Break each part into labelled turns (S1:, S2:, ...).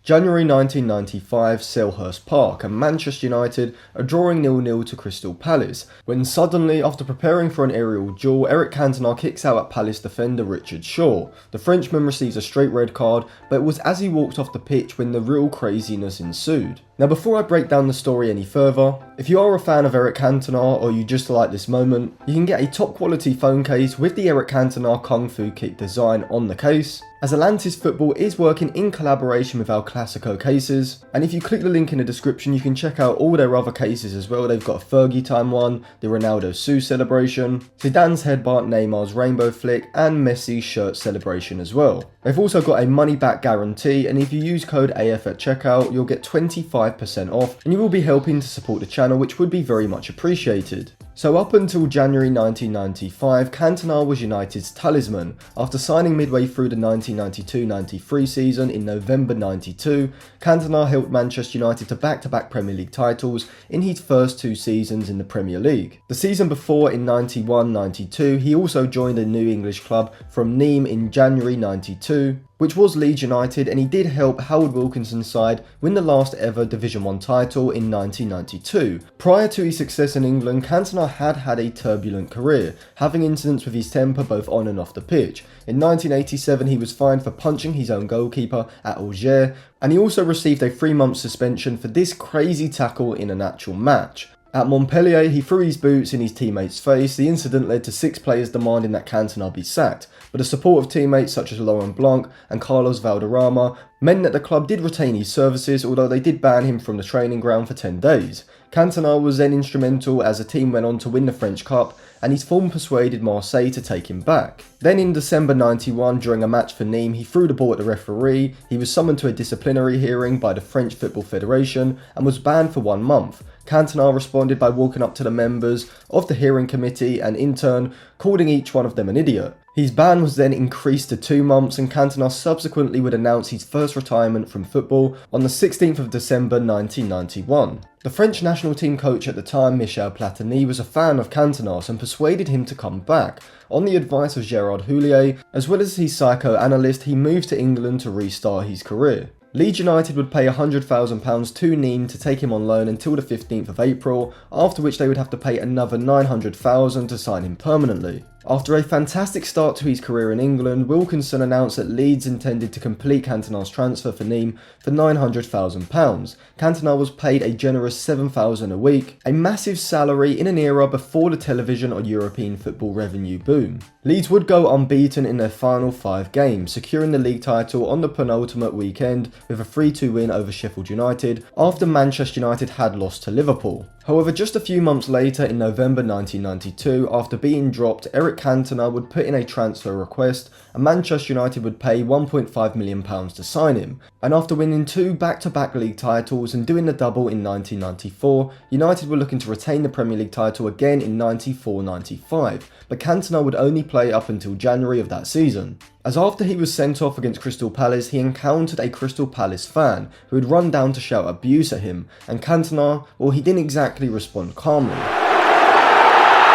S1: January 1995, Selhurst Park, and Manchester United are drawing 0-0 to Crystal Palace, when suddenly, after preparing for an aerial duel, Eric Cantona kicks out at Palace defender Richard Shaw. The Frenchman receives a straight red card, but it was as he walked off the pitch when the real craziness ensued. Now before I break down the story any further, if you are a fan of Eric Cantona or you just like this moment, you can get a top quality phone case with the Eric Cantona Kung Fu Kick design on the case, as Atlantis Football is working in collaboration with El Clasico cases, and if you click the link in the description you can check out all their other cases as well. They've got a Fergie time one, the Ronaldo Sue celebration, Zidane's headbutt, Neymar's rainbow flick, and Messi's shirt celebration as well. They've also got a money back guarantee, and if you use code AF at checkout you'll get 25% off, and you will be helping to support the channel, which would be very much appreciated. So up until January 1995, Cantona was United's talisman. After signing midway through the 1992-93 season in November 92, Cantona helped Manchester United to back-to-back Premier League titles in his first two seasons in the Premier League. The season before, in 91-92, he also joined a new English club from Nîmes in January 92, which was Leeds United, and he did help Howard Wilkinson's side win the last ever Division 1 title in 1992. Prior to his success in England, Cantona had a turbulent career, having incidents with his temper both on and off the pitch. In 1987 he was fined for punching his own goalkeeper at Alger, and he also received a 3-month suspension for this crazy tackle in an actual match. At Montpellier, he threw his boots in his teammate's face. The incident led to 6 players demanding that Cantona be sacked, but the support of teammates such as Laurent Blanc and Carlos Valderrama meant that the club did retain his services, although they did ban him from the training ground for 10 days. Cantona was then instrumental as the team went on to win the French Cup, and his form persuaded Marseille to take him back. Then in December 91, during a match for Nîmes, he threw the ball at the referee. He was summoned to a disciplinary hearing by the French Football Federation and was banned for 1 month. Cantona responded by walking up to the members of the hearing committee and in turn calling each one of them an idiot. His ban was then increased to 2 months, and Cantona subsequently would announce his first retirement from football on the 16th of December 1991. The French national team coach at the time, Michel Platini, was a fan of Cantona's and persuaded him to come back. On the advice of Gérard Houllier, as well as his psychoanalyst, he moved to England to restart his career. Leeds United would pay £100,000 to Nîmes to take him on loan until the 15th of April, after which they would have to pay another £900,000 to sign him permanently. After a fantastic start to his career in England, Wilkinson announced that Leeds intended to complete Cantona's transfer for Nîmes for £900,000. Cantona was paid a generous £7,000 a week, a massive salary in an era before the television or European football revenue boom. Leeds would go unbeaten in their final 5 games, securing the league title on the penultimate weekend with a 3-2 win over Sheffield United after Manchester United had lost to Liverpool. However, just a few months later, in November 1992, after being dropped, Eric Cantona would put in a transfer request and Manchester United would pay £1.5 million to sign him. And after winning 2 back-to-back league titles and doing the double in 1994, United were looking to retain the Premier League title again in 94-95, but Cantona would only play up until January of that season, as after he was sent off against Crystal Palace, he encountered a Crystal Palace fan who had run down to shout abuse at him, and Cantona, well, he didn't exactly respond calmly.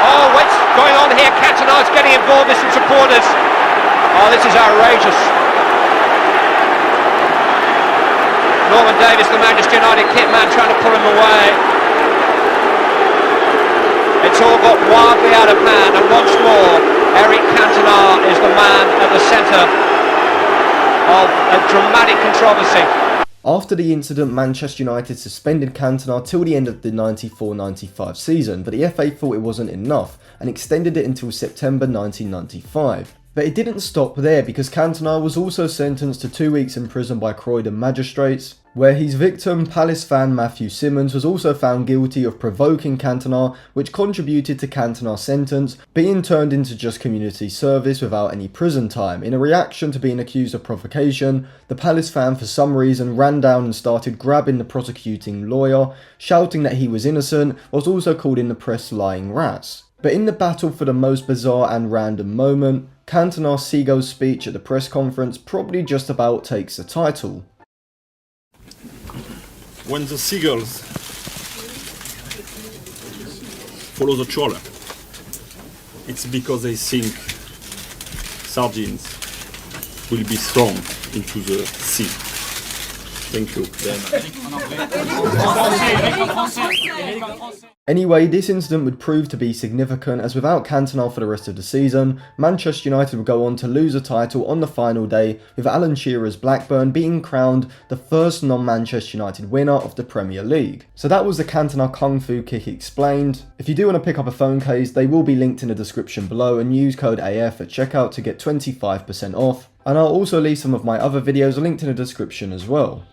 S2: Oh, what's going on here? Cantona's getting involved with some supporters. Oh, this is outrageous. Norman Davis, the Manchester United kit man, trying to pull him away. It's all got wildly out of hand, and once more, Eric Cantona is the man at the centre of a dramatic controversy.
S1: After the incident, Manchester United suspended Cantona till the end of the 94-95 season, but the FA thought it wasn't enough and extended it until September 1995. But it didn't stop there, because Cantona was also sentenced to 2 weeks in prison by Croydon magistrates, where his victim, Palace fan Matthew Simmons, was also found guilty of provoking Cantona, which contributed to Cantona's sentence being turned into just community service without any prison time. In a reaction to being accused of provocation, the Palace fan for some reason ran down and started grabbing the prosecuting lawyer, shouting that he was innocent, whilst also calling the press lying rats. But in the battle for the most bizarre and random moment, Cantona's seagull's speech at the press conference probably just about takes the title.
S3: When the seagulls follow the trawler, it's because they think sardines will be thrown into the sea. Thank you.
S1: Anyway, this incident would prove to be significant, as without Cantona for the rest of the season, Manchester United would go on to lose a title on the final day, with Alan Shearer's Blackburn being crowned the first non-Manchester United winner of the Premier League. So that was the Cantona Kung Fu Kick explained. If you do want to pick up a phone case, they will be linked in the description below, and use code AF at checkout to get 25% off. And I'll also leave some of my other videos linked in the description as well.